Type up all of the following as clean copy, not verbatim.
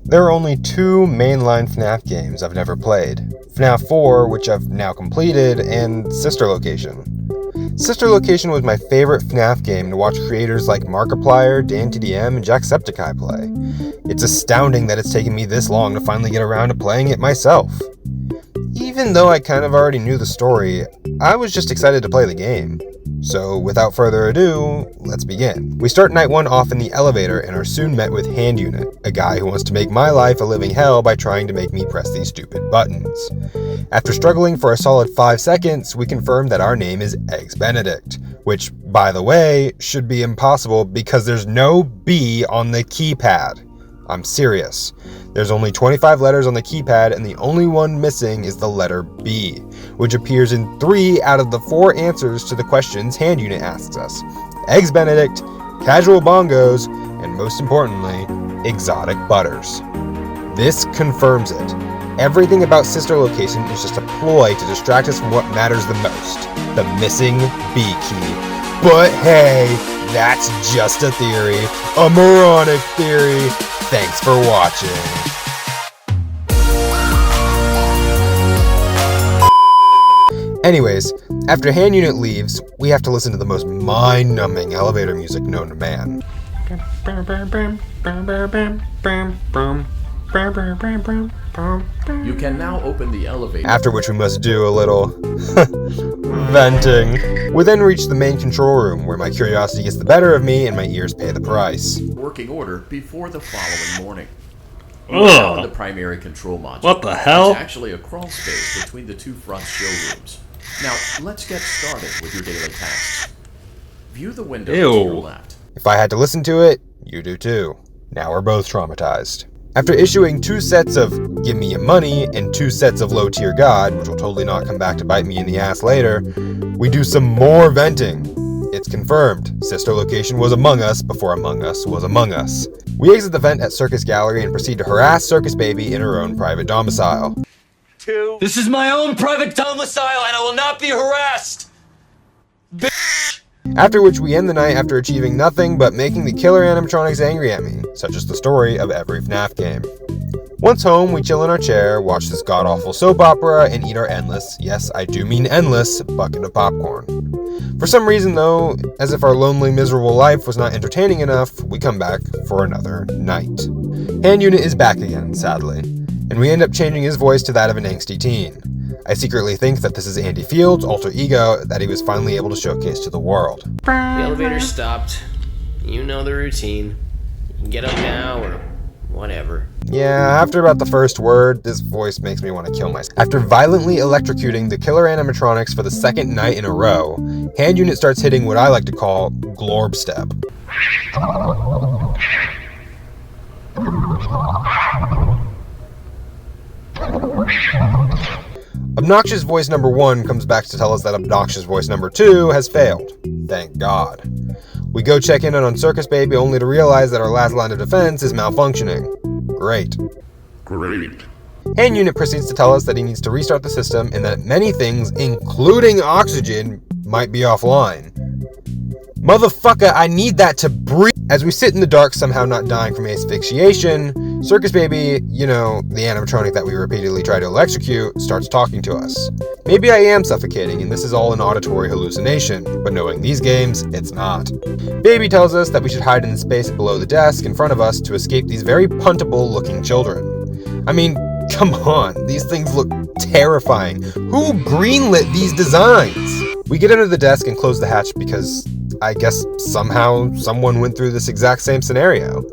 There are only two mainline FNAF games I've never played. FNAF 4, which I've now completed, and Sister Location. Sister Location was my favorite FNAF game to watch creators like Markiplier, DanTDM, and Jacksepticeye play. It's astounding that it's taken me this long to finally get around to playing it myself. Even though I kind of already knew the story, I was just excited to play the game. So without further ado, let's begin. We start night one off in the elevator and are soon met with Hand Unit, a guy who wants to make my life a living hell by trying to make me press these stupid buttons. After struggling for a solid 5 seconds, we confirm that our name is Eggs Benedict, which, by the way, should be impossible because there's no B on the keypad. I'm serious. There's only 25 letters on the keypad and the only one missing is the letter B, which appears in 3 out of the 4 answers to the questions Hand Unit asks us. Eggs Benedict, casual bongos, and most importantly, exotic butters. This confirms it. Everything about Sister Location is just a ploy to distract us from what matters the most, the missing B key. But hey, that's just a theory, a moronic theory. Thanks for watching. Anyways, after Hand Unit leaves, we have to listen to the most mind-numbing elevator music known to man. You can now open the elevator. After which we must do a little venting. We then reach the main control room, where my curiosity gets the better of me and my ears pay the price. Working order before the following morning. Now in the primary control module. What the hell? It's actually a crawl space between the two front showrooms. Now, let's get started with your daily tasks. View the window to your left. If I had to listen to it, you do too. Now we're both traumatized. After issuing 2 sets of Give Me Your Money and 2 sets of Low Tier God, which will totally not come back to bite me in the ass later, we do some more venting. It's confirmed. Sister Location was among us before Among Us was among us. We exit the vent at Circus Gallery and proceed to harass Circus Baby in her own private domicile. This is my own private domicile and I will not be harassed! After which we end the night after achieving nothing but making the killer animatronics angry at me, such is the story of every FNAF game. Once home, we chill in our chair, watch this god-awful soap opera, and eat our endless, yes, I do mean endless, bucket of popcorn. For some reason though, as if our lonely, miserable life was not entertaining enough, we come back for another night. Hand Unit is back again, sadly, and we end up changing his voice to that of an angsty teen. I secretly think that this is Andy Field's alter ego that he was finally able to showcase to the world. The elevator stopped. You know the routine. You can get up now or whatever. Yeah, after about the first word, this voice makes me want to kill myself. After violently electrocuting the killer animatronics for the 2nd night in a row, Hand Unit starts hitting what I like to call glorb step. Obnoxious voice number 1 comes back to tell us that obnoxious voice number 2 has failed. Thank God. We go check in on Circus Baby only to realize that our last line of defense is malfunctioning. Great. Hand Unit proceeds to tell us that he needs to restart the system and that many things, including oxygen, might be offline. Motherfucker, I need that to breathe! As we sit in the dark, somehow not dying from asphyxiation, Circus Baby, you know, the animatronic that we repeatedly try to electrocute, starts talking to us. Maybe I am suffocating and this is all an auditory hallucination, but knowing these games, it's not. Baby tells us that we should hide in the space below the desk in front of us to escape these very puntable looking children. I mean, come on, these things look terrifying. Who greenlit these designs? We get under the desk and close the hatch because I guess somehow someone went through this exact same scenario.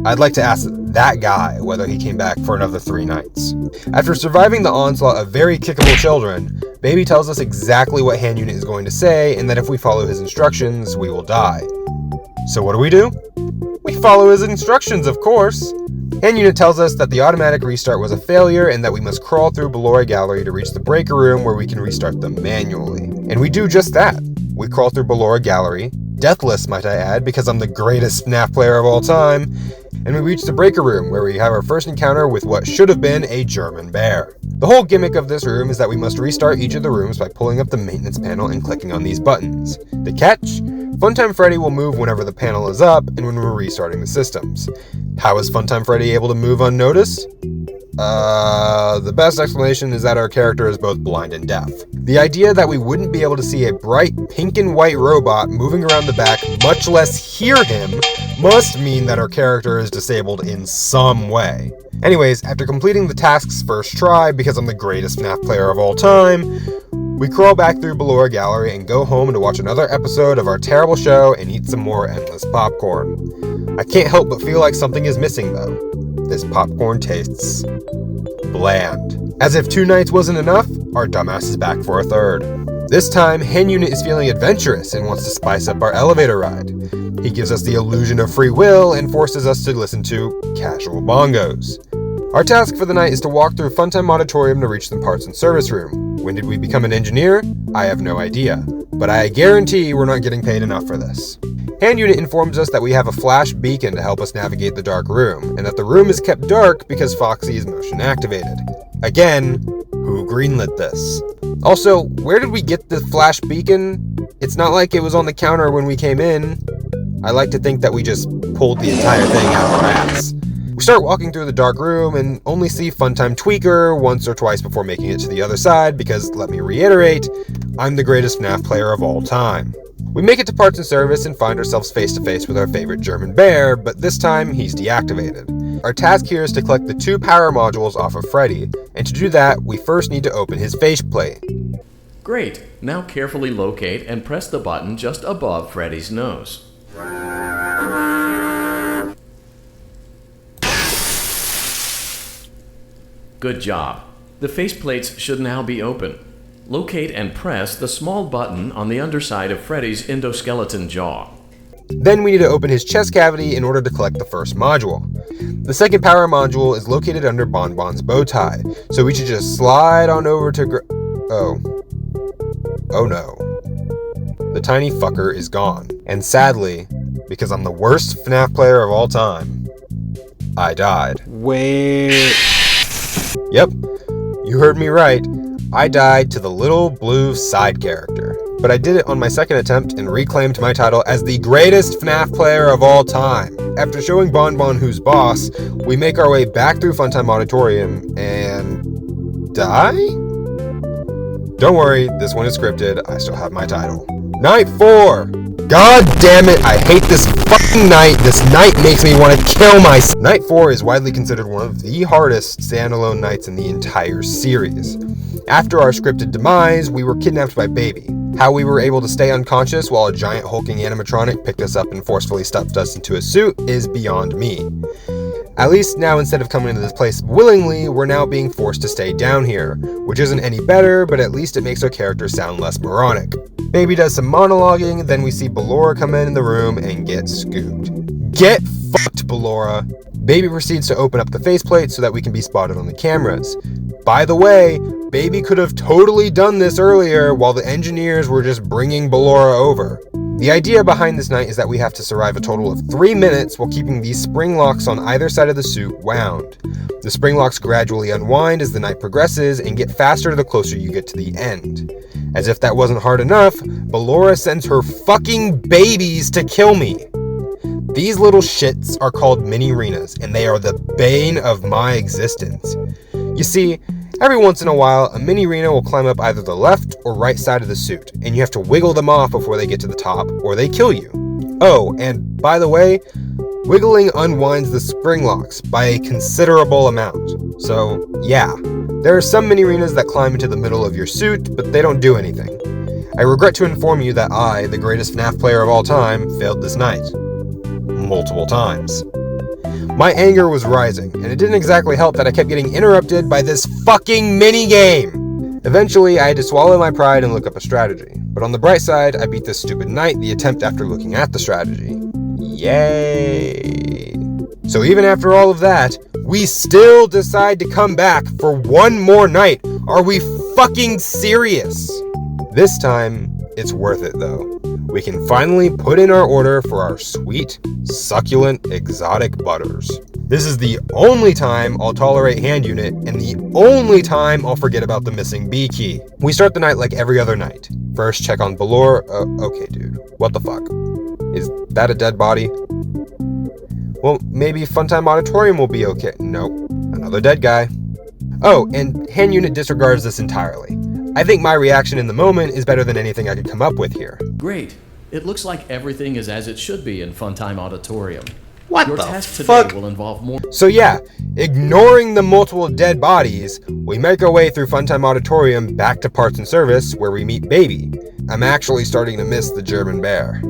I'd like to ask that guy whether he came back for another 3 nights. After surviving the onslaught of very kickable children, Baby tells us exactly what Hand Unit is going to say and that if we follow his instructions, we will die. So what do? We follow his instructions, of course. Hand Unit tells us that the automatic restart was a failure and that we must crawl through Ballora Gallery to reach the breaker room where we can restart them manually. And we do just that. We crawl through Ballora Gallery, deathless might I add, because I'm the greatest FNAF player of all time, and we reach the breaker room where we have our first encounter with what should have been a German bear. The whole gimmick of this room is that we must restart each of the rooms by pulling up the maintenance panel and clicking on these buttons. The catch? Funtime Freddy will move whenever the panel is up and when we're restarting the systems. How is Funtime Freddy able to move unnoticed? The best explanation is that our character is both blind and deaf. The idea that we wouldn't be able to see a bright pink and white robot moving around the back, much less hear him, must mean that our character is disabled in some way. Anyways, after completing the tasks first try, because I'm the greatest FNAF player of all time, we crawl back through Ballora Gallery and go home to watch another episode of our terrible show and eat some more endless popcorn. I can't help but feel like something is missing though. This popcorn tastes bland. As if 2 nights wasn't enough, our dumbass is back for a third. This time, Hen Unit is feeling adventurous and wants to spice up our elevator ride. He gives us the illusion of free will and forces us to listen to casual bongos. Our task for the night is to walk through Funtime Auditorium to reach the parts and service room. When did we become an engineer? I have no idea, but I guarantee we're not getting paid enough for this. Hand Unit informs us that we have a flash beacon to help us navigate the dark room, and that the room is kept dark because Foxy is motion activated. Again, who greenlit this? Also, where did we get the flash beacon? It's not like it was on the counter when we came in. I like to think that we just pulled the entire thing out of our ass. We start walking through the dark room and only see Funtime Tweaker once or twice before making it to the other side because, let me reiterate, I'm the greatest FNAF player of all time. We make it to parts and service and find ourselves face to face with our favorite German bear, but this time he's deactivated. Our task here is to collect the 2 power modules off of Freddy, and to do that, we first need to open his faceplate. Great. Now carefully locate and press the button just above Freddy's nose. Good job. The faceplates should now be open. Locate and press the small button on the underside of Freddy's endoskeleton jaw. Then we need to open his chest cavity in order to collect the first module. The second power module is located under Bonbon's bow tie, so we should just slide on over to Oh no. The tiny fucker is gone. And sadly, because I'm the worst FNAF player of all time, I died. Wait. Yep, you heard me right. I died to the little blue side character. But I did it on my second attempt and reclaimed my title as the greatest FNAF player of all time. After showing Bonbon who's boss, we make our way back through Funtime Auditorium and die? Don't worry, this one is scripted. I still have my title. Night 4! God damn it, I hate this fucking night. This night makes me want to kill myself. Night 4 is widely considered one of the hardest standalone nights in the entire series. After our scripted demise, we were kidnapped by Baby. How we were able to stay unconscious while a giant hulking animatronic picked us up and forcefully stuffed us into a suit is beyond me. At least now, instead of coming into this place willingly, we're now being forced to stay down here, which isn't any better, but at least it makes our characters sound less moronic. Baby does some monologuing, then we see Ballora come in the room and get scooped. Get fucked, Ballora! Baby proceeds to open up the faceplate so that we can be spotted on the cameras. By the way, Baby could have totally done this earlier while the engineers were just bringing Ballora over. The idea behind this night is that we have to survive a total of 3 minutes while keeping these spring locks on either side of the suit wound. The spring locks gradually unwind as the night progresses and get faster the closer you get to the end. As if that wasn't hard enough, Ballora sends her fucking babies to kill me. These little shits are called mini-renas, and they are the bane of my existence. You see, every once in a while, a mini-rena will climb up either the left or right side of the suit, and you have to wiggle them off before they get to the top, or they kill you. Oh, and by the way, wiggling unwinds the spring locks by a considerable amount. So, yeah, there are some mini-renas that climb into the middle of your suit, but they don't do anything. I regret to inform you that I, the greatest FNAF player of all time, failed this night. Multiple times. My anger was rising, and it didn't exactly help that I kept getting interrupted by this fucking minigame! Eventually, I had to swallow my pride and look up a strategy. But on the bright side, I beat this stupid night the attempt after looking at the strategy. Yay! So even after all of that, we still decide to come back for one more night. Are we fucking serious? This time, it's worth it though. we can finally put in our order for our sweet, succulent, exotic butters. This is the only time I'll tolerate hand unit, and the only time I'll forget about the missing B key. We start the night like every other night. First, check on Valor. Okay, dude. What the fuck? Is that a dead body? Well, maybe Funtime Auditorium will be okay. Nope. Another dead guy. Oh, and hand unit disregards this entirely. I think my reaction in the moment is better than anything I could come up with here. Great. It looks like everything is as it should be in Funtime Auditorium. What Your the task fuck? today will involve more. So yeah, ignoring the multiple dead bodies, we make our way through Funtime Auditorium back to Parts and Service where we meet Baby. I'm actually starting to miss the German bear.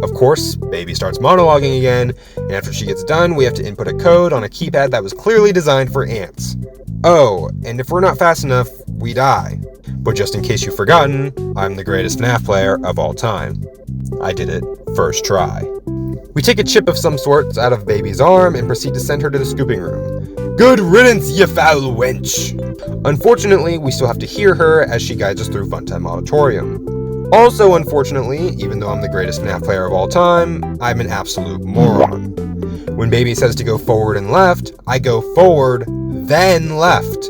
Of course, Baby starts monologuing again, and after she gets done, we have to input a code on a keypad that was clearly designed for ants. Oh, and if we're not fast enough, we die. But just in case you've forgotten, I'm the greatest FNAF player of all time. I did it first try. We take a chip of some sort out of Baby's arm and proceed to send her to the scooping room. Good riddance, ye foul wench! Unfortunately, we still have to hear her as she guides us through Funtime Auditorium. Also, unfortunately, even though I'm the greatest FNAF player of all time, I'm an absolute moron. When Baby says to go forward and left, I go forward, then left.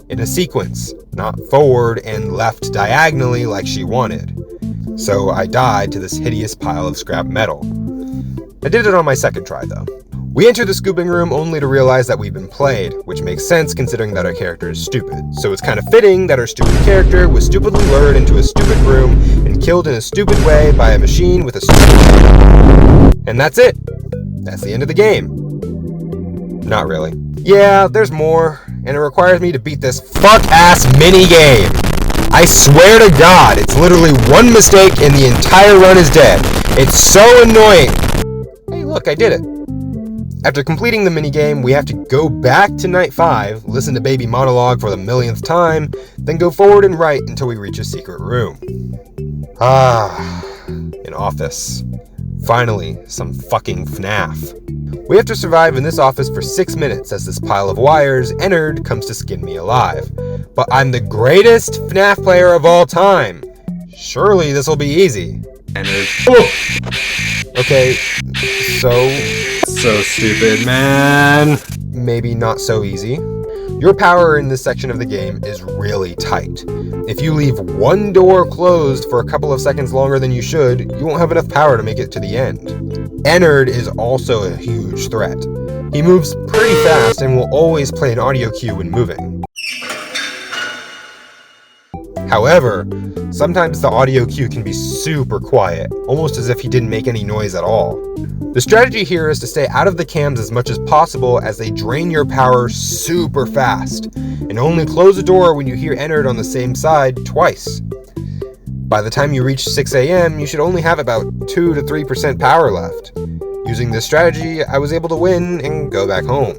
In a sequence, not forward and left diagonally like she wanted. So I died to this hideous pile of scrap metal. I did it on my second try though. We enter the scooping room only to realize that we've been played, which makes sense considering that our character is stupid. So it's kind of fitting that our stupid character was stupidly lured into a stupid room and killed in a stupid way by a machine with a stupid... And that's it. That's the end of the game. Not really. Yeah, there's more, and it requires me to beat this fuck-ass mini-game. I swear to God, it's literally one mistake and the entire run is dead. It's so annoying. Hey, look, I did it. After completing the minigame, we have to go back to night 5, listen to Baby monologue for the millionth time, then go forward and right until we reach a secret room. An office. Finally, some fucking FNAF. We have to survive in this office for 6 minutes as this pile of wires, Ennard, comes to skin me alive. But I'm the greatest FNAF player of all time. Surely this will be easy. Okay, So stupid, man. maybe not so easy. Your power in this section of the game is really tight. If you leave one door closed for a couple of seconds longer than you should, you won't have enough power to make it to the end. Ennard is also a huge threat. He moves pretty fast and will always play an audio cue when moving. However, sometimes the audio cue can be super quiet, almost as if he didn't make any noise at all. The strategy here is to stay out of the cams as much as possible as they drain your power super fast, and only close the door when you hear Ennard on the same side twice. By the time you reach 6 AM, you should only have about 2 to 3% power left. Using this strategy, I was able to win and go back home.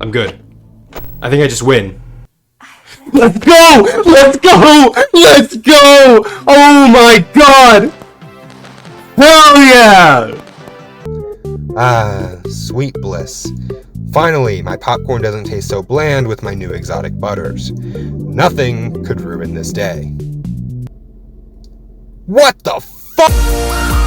I'm good. I think I just win. Let's go! Let's go! Let's go! Oh my god! Hell yeah! Sweet bliss. Finally, my popcorn doesn't taste so bland with my new exotic butters. Nothing could ruin this day. What the fuck?